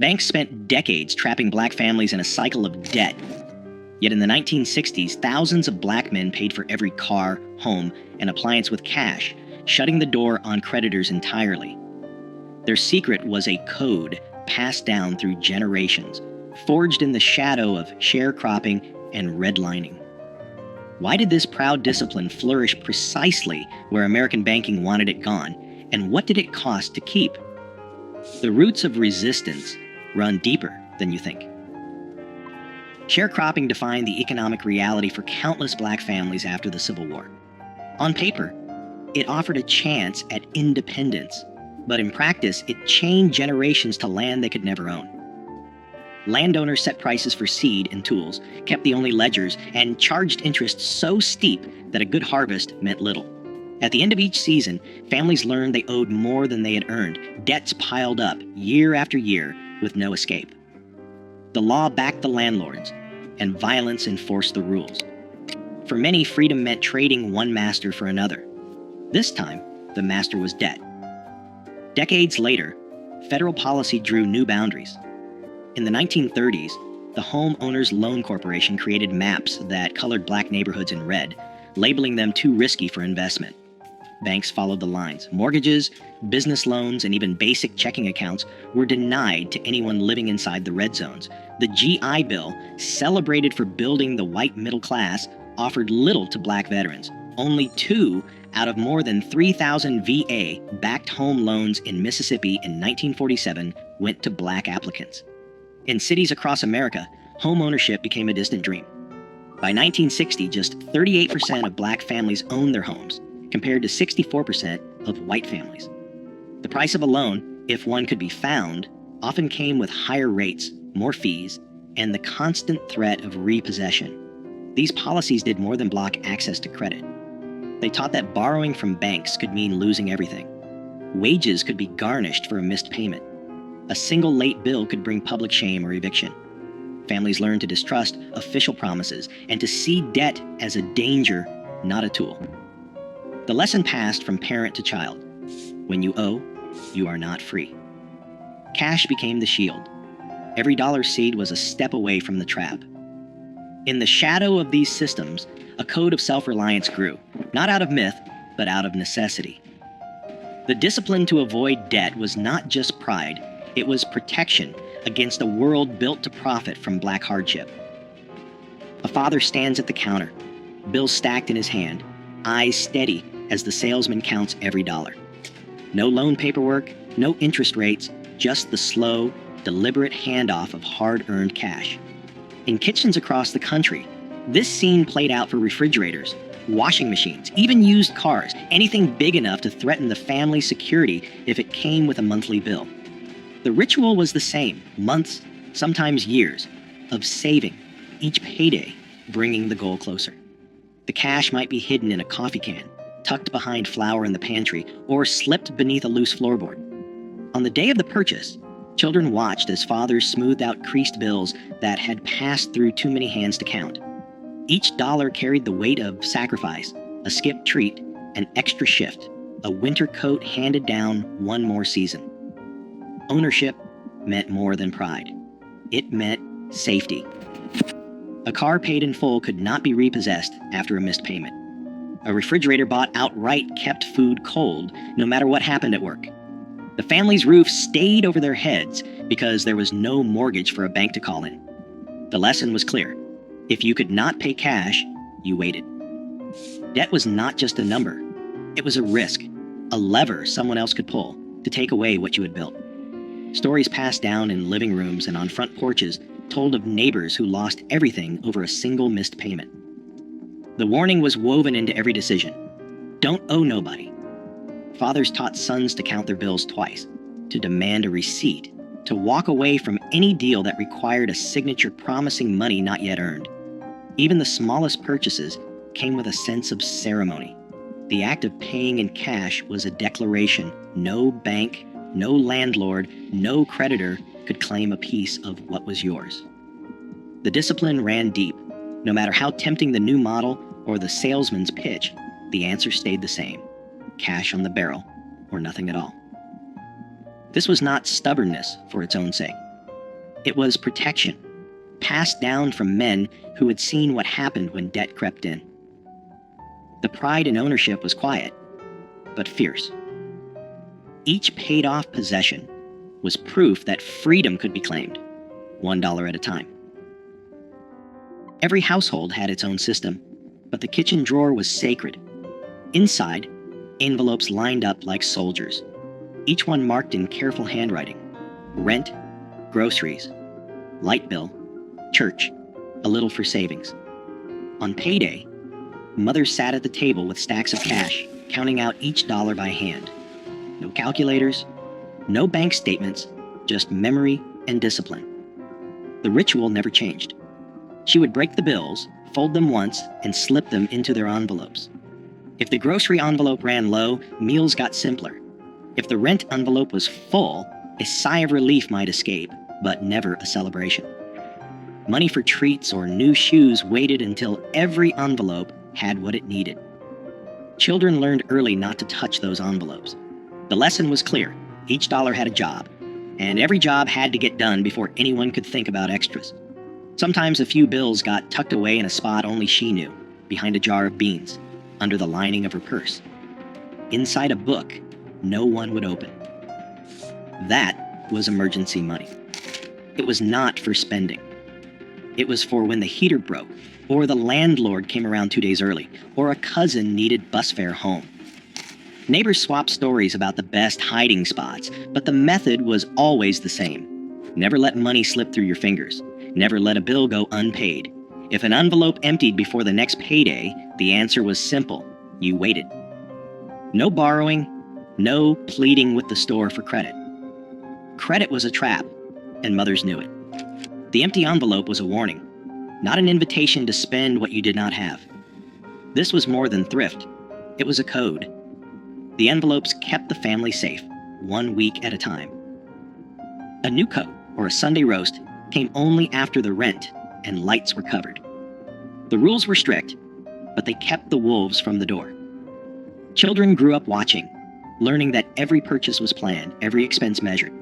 Banks spent decades trapping black families in a cycle of debt. Yet in the 1960s, thousands of black men paid for every car, home, and appliance with cash, shutting the door on creditors entirely. Their secret was a code passed down through generations, forged in the shadow of sharecropping and redlining. Why did this proud discipline flourish precisely where American banking wanted it gone, and what did it cost to keep? The roots of resistance run deeper than you think. Sharecropping defined the economic reality for countless black families after the Civil War. On paper, it offered a chance at independence, but in practice, it chained generations to land they could never own. Landowners set prices for seed and tools, kept the only ledgers, and charged interest so steep that a good harvest meant little. At the end of each season, families learned they owed more than they had earned. Debts piled up year after year with no escape. The law backed the landlords, and violence enforced the rules. For many, freedom meant trading one master for another. This time, the master was debt. Decades later, federal policy drew new boundaries. In the 1930s, the Home Owners Loan Corporation created maps that colored black neighborhoods in red, labeling them too risky for investment. Banks followed the lines. Mortgages, business loans, and even basic checking accounts were denied to anyone living inside the red zones. The GI Bill, celebrated for building the white middle class, offered little to black veterans. Only 2 out of more than 3,000 VA-backed home loans in Mississippi in 1947 went to black applicants. In cities across America, home ownership became a distant dream. By 1960, just 38% of black families owned their homes, compared to 64% of white families. The price of a loan, if one could be found, often came with higher rates, more fees, and the constant threat of repossession. These policies did more than block access to credit. They taught that borrowing from banks could mean losing everything. Wages could be garnished for a missed payment. A single late bill could bring public shame or eviction. Families learned to distrust official promises and to see debt as a danger, not a tool. The lesson passed from parent to child. When you owe, you are not free. Cash became the shield. Every dollar seed was a step away from the trap. In the shadow of these systems, a code of self-reliance grew, not out of myth, but out of necessity. The discipline to avoid debt was not just pride, it was protection against a world built to profit from black hardship. A father stands at the counter, bills stacked in his hand, eyes steady as the salesman counts every dollar. No loan paperwork, no interest rates, just the slow, deliberate handoff of hard-earned cash. In kitchens across the country, this scene played out for refrigerators, washing machines, even used cars, anything big enough to threaten the family's security if it came with a monthly bill. The ritual was the same, months, sometimes years, of saving, each payday bringing the goal closer. The cash might be hidden in a coffee can, tucked behind flour in the pantry, or slipped beneath a loose floorboard. On the day of the purchase, children watched as fathers smoothed out creased bills that had passed through too many hands to count. Each dollar carried the weight of sacrifice, a skipped treat, an extra shift, a winter coat handed down one more season. Ownership meant more than pride. It meant safety. A car paid in full could not be repossessed after a missed payment. A refrigerator bought outright kept food cold, no matter what happened at work. The family's roof stayed over their heads because there was no mortgage for a bank to call in. The lesson was clear. If you could not pay cash, you waited. Debt was not just a number. It was a risk, a lever someone else could pull to take away what you had built. Stories passed down in living rooms and on front porches told of neighbors who lost everything over a single missed payment. The warning was woven into every decision. Don't owe nobody. Fathers taught sons to count their bills twice, to demand a receipt, to walk away from any deal that required a signature promising money not yet earned. Even the smallest purchases came with a sense of ceremony. The act of paying in cash was a declaration. No bank, no landlord, no creditor could claim a piece of what was yours. The discipline ran deep. No matter how tempting the new model or the salesman's pitch, the answer stayed the same: cash on the barrel or nothing at all. This was not stubbornness for its own sake. It was protection, passed down from men who had seen what happened when debt crept in. The pride in ownership was quiet, but fierce. Each paid-off possession was proof that freedom could be claimed, $1 at a time. Every household had its own system, but the kitchen drawer was sacred. Inside, envelopes lined up like soldiers, each one marked in careful handwriting. Rent, groceries, light bill, church, a little for savings. On payday, mothers sat at the table with stacks of cash, counting out each dollar by hand. No calculators, no bank statements, just memory and discipline. The ritual never changed. She would break the bills, fold them once, and slip them into their envelopes. If the grocery envelope ran low, meals got simpler. If the rent envelope was full, a sigh of relief might escape, but never a celebration. Money for treats or new shoes waited until every envelope had what it needed. Children learned early not to touch those envelopes. The lesson was clear. Each dollar had a job, and every job had to get done before anyone could think about extras. Sometimes a few bills got tucked away in a spot only she knew, behind a jar of beans, under the lining of her purse. Inside a book no one would open. That was emergency money. It was not for spending. It was for when the heater broke, or the landlord came around 2 days early, or a cousin needed bus fare home. Neighbors swapped stories about the best hiding spots, but the method was always the same. Never let money slip through your fingers. Never let a bill go unpaid. If an envelope emptied before the next payday, the answer was simple. You waited. No borrowing, no pleading with the store for credit. Credit was a trap, and mothers knew it. The empty envelope was a warning, not an invitation to spend what you did not have. This was more than thrift. It was a code. The envelopes kept the family safe, 1 week at a time. A new coat or a Sunday roast came only after the rent and lights were covered. The rules were strict, but they kept the wolves from the door. Children grew up watching, learning that every purchase was planned, every expense measured.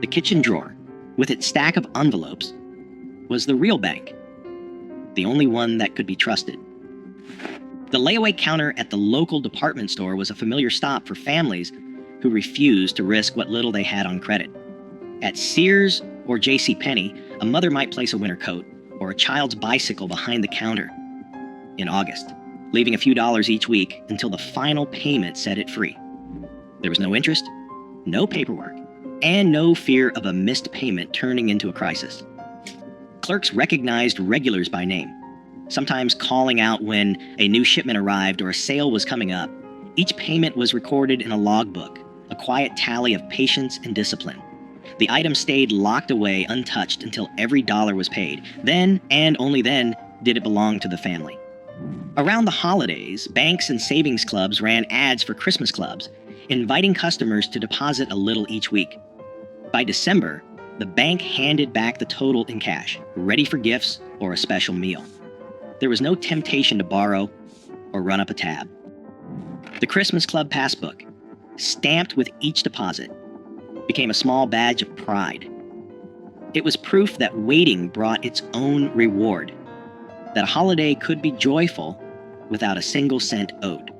The kitchen drawer, with its stack of envelopes, was the real bank, the only one that could be trusted. The layaway counter at the local department store was a familiar stop for families who refused to risk what little they had on credit. At Sears or JCPenney, a mother might place a winter coat or a child's bicycle behind the counter in August, leaving a few dollars each week until the final payment set it free. There was no interest, no paperwork, and no fear of a missed payment turning into a crisis. Clerks recognized regulars by name, sometimes calling out when a new shipment arrived or a sale was coming up. Each payment was recorded in a logbook, a quiet tally of patience and discipline. The item stayed locked away untouched until every dollar was paid. Then, and only then, did it belong to the family. Around the holidays, banks and savings clubs ran ads for Christmas clubs, inviting customers to deposit a little each week. By December, the bank handed back the total in cash, ready for gifts or a special meal. There was no temptation to borrow or run up a tab. The Christmas Club passbook, stamped with each deposit, became a small badge of pride. It was proof that waiting brought its own reward, that a holiday could be joyful without a single cent owed.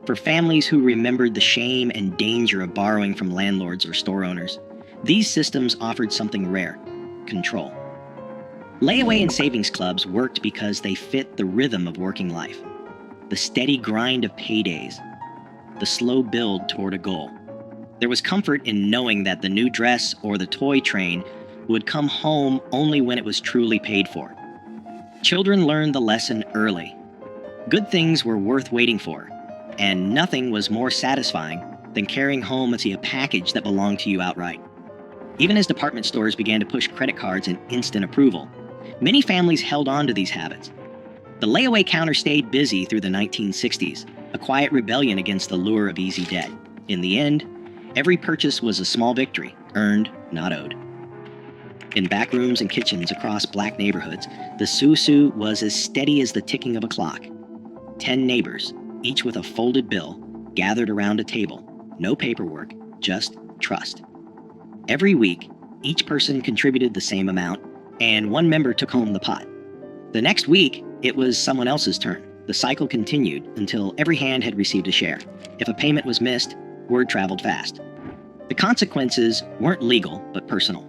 For families who remembered the shame and danger of borrowing from landlords or store owners, these systems offered something rare: control. Layaway and savings clubs worked because they fit the rhythm of working life, the steady grind of paydays, the slow build toward a goal. There was comfort in knowing that the new dress or the toy train would come home only when it was truly paid for. Children learned the lesson early. Good things were worth waiting for, and nothing was more satisfying than carrying home a package that belonged to you outright. Even as department stores began to push credit cards and instant approval, many families held on to these habits. The layaway counter stayed busy through the 1960s, a quiet rebellion against the lure of easy debt. In the end, every purchase was a small victory, earned, not owed. In back rooms and kitchens across black neighborhoods, the susu was as steady as the ticking of a clock. 10 neighbors, each with a folded bill, gathered around a table. No paperwork, just trust. Every week, Each person contributed the same amount, and one member took home the pot. The next week, it was someone else's turn. The cycle continued until every hand had received a share. If a payment was missed, word traveled fast. The consequences weren't legal, but personal.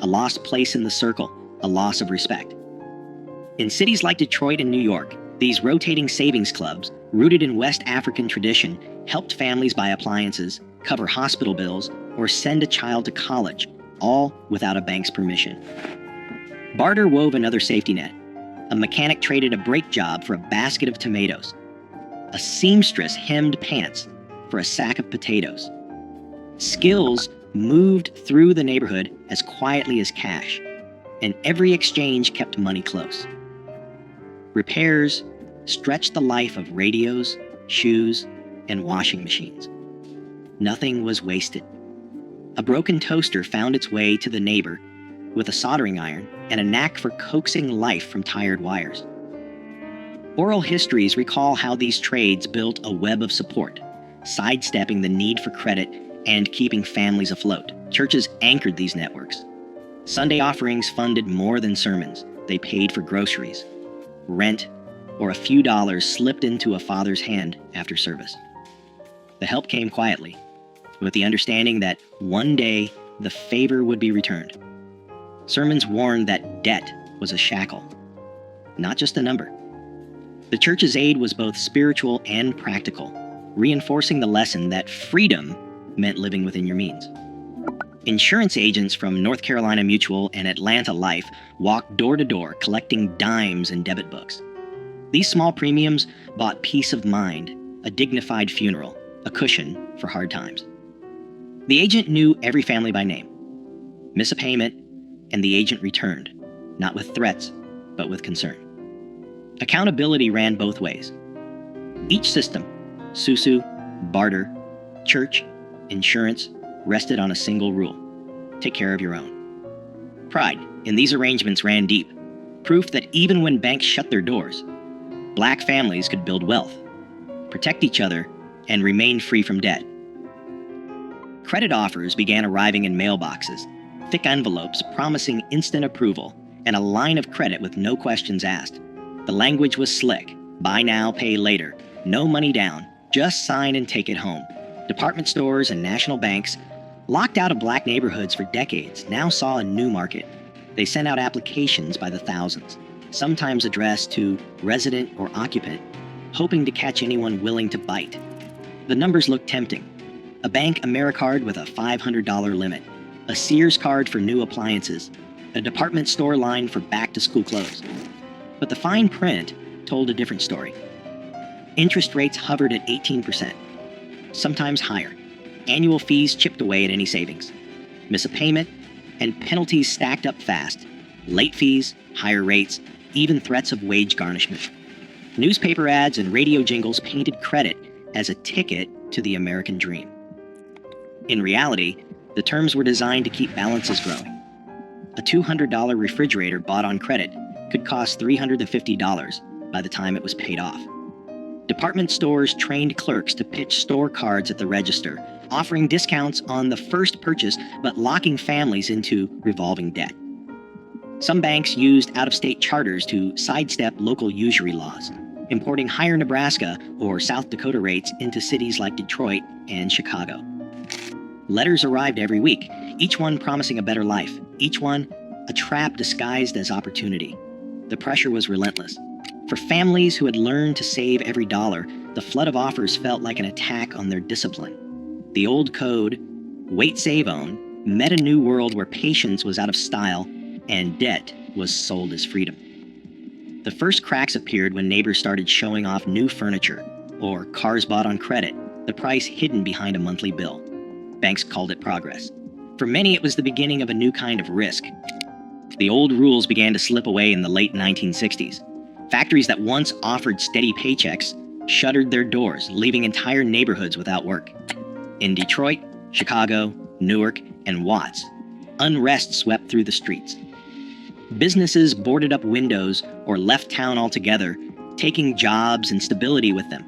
A lost place in the circle, a loss of respect. In cities like Detroit and New York, these rotating savings clubs, rooted in West African tradition, helped families buy appliances, cover hospital bills, or send a child to college, all without a bank's permission. Barter wove another safety net. A mechanic traded a brake job for a basket of tomatoes. A seamstress hemmed pants for a sack of potatoes. Skills moved through the neighborhood as quietly as cash, and every exchange kept money close. Repairs stretched the life of radios, shoes, and washing machines. Nothing was wasted. A broken toaster found its way to the neighbor with a soldering iron and a knack for coaxing life from tired wires. Oral histories recall how these trades built a web of support, sidestepping the need for credit and keeping families afloat. Churches anchored these networks. Sunday offerings funded more than sermons. They paid for groceries, rent, or a few dollars slipped into a father's hand after service. The help came quietly, with the understanding that one day the favor would be returned. Sermons warned that debt was a shackle, not just a number. The church's aid was both spiritual and practical, reinforcing the lesson that freedom meant living within your means. Insurance agents from North Carolina Mutual and Atlanta Life walked door to door collecting dimes and debit books. These small premiums bought peace of mind, a dignified funeral, a cushion for hard times. The agent knew every family by name. Miss a payment, and the agent returned, not with threats, but with concern. Accountability ran both ways. Each system, susu, barter, church, insurance, rested on a single rule: take care of your own. Pride in these arrangements ran deep, proof that even when banks shut their doors, Black families could build wealth, protect each other, and remain free from debt. Credit offers began arriving in mailboxes, thick envelopes promising instant approval, and a line of credit with no questions asked. The language was slick: buy now, pay later, no money down, just sign and take it home. Department stores and national banks, locked out of Black neighborhoods for decades, now saw a new market. They sent out applications by the thousands, sometimes addressed to resident or occupant, hoping to catch anyone willing to bite. The numbers looked tempting: a bank AmeriCard with a $500 limit, a Sears card for new appliances, a department store line for back-to-school clothes. But the fine print told a different story. Interest rates hovered at 18%, sometimes higher. Annual fees chipped away at any savings. Miss a payment, and penalties stacked up fast. Late fees, higher rates, even threats of wage garnishment. Newspaper ads and radio jingles painted credit as a ticket to the American dream. In reality, the terms were designed to keep balances growing. A $200 refrigerator bought on credit could cost $350 by the time it was paid off. Department stores trained clerks to pitch store cards at the register, offering discounts on the first purchase but locking families into revolving debt. Some banks used out-of-state charters to sidestep local usury laws, importing higher Nebraska or South Dakota rates into cities like Detroit and Chicago. Letters arrived every week, each one promising a better life, each one a trap disguised as opportunity. The pressure was relentless. For families who had learned to save every dollar, the flood of offers felt like an attack on their discipline. The old code, wait, save, own, met a new world where patience was out of style and debt was sold as freedom. The first cracks appeared when neighbors started showing off new furniture or cars bought on credit, the price hidden behind a monthly bill. Banks called it progress. For many, it was the beginning of a new kind of risk. The old rules began to slip away in the late 1960s. Factories that once offered steady paychecks shuttered their doors, leaving entire neighborhoods without work. In Detroit, Chicago, Newark, and Watts, unrest swept through the streets. Businesses boarded up windows or left town altogether, taking jobs and stability with them.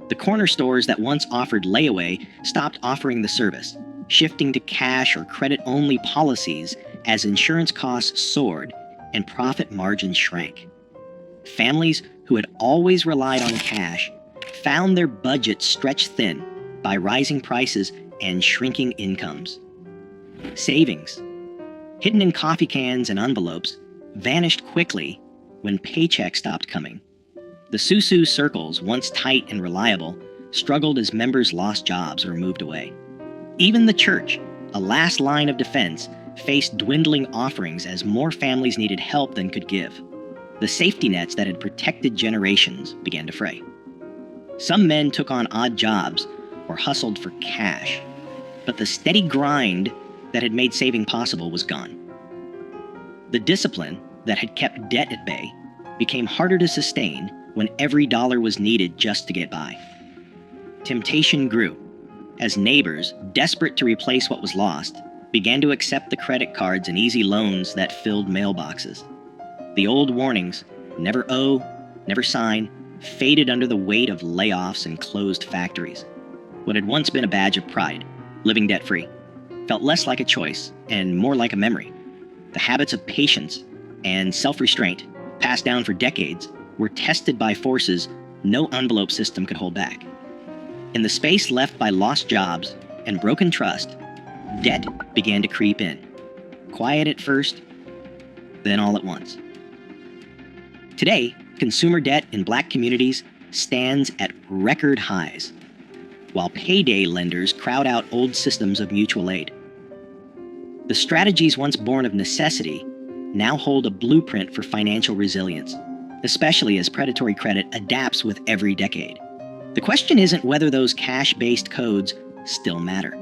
The corner stores that once offered layaway stopped offering the service. shifting to cash or credit-only policies as insurance costs soared and profit margins shrank. Families who had always relied on cash found their budgets stretched thin by rising prices and shrinking incomes. Savings, hidden in coffee cans and envelopes, vanished quickly when paychecks stopped coming. The Susu circles, once tight and reliable, struggled as members lost jobs or moved away. Even the church, a last line of defense, faced dwindling offerings as more families needed help than could give. The safety nets that had protected generations began to fray. Some men took on odd jobs or hustled for cash, but the steady grind that had made saving possible was gone. The discipline that had kept debt at bay became harder to sustain when every dollar was needed just to get by. Temptation grew as neighbors, desperate to replace what was lost, began to accept the credit cards and easy loans that filled mailboxes. The old warnings, never owe, never sign, faded under the weight of layoffs and closed factories. What had once been a badge of pride, living debt-free, felt less like a choice and more like a memory. The habits of patience and self-restraint, passed down for decades, were tested by forces no envelope system could hold back. In the space left by lost jobs and broken trust, debt began to creep in. Quiet at first, then all at once. Today, consumer debt in Black communities stands at record highs, while payday lenders crowd out old systems of mutual aid. The strategies once born of necessity now hold a blueprint for financial resilience, especially as predatory credit adapts with every decade. The question isn't whether those cash-based codes still matter.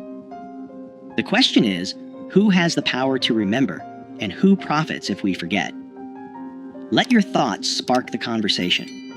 The question is, who has the power to remember and who profits if we forget? Let your thoughts spark the conversation.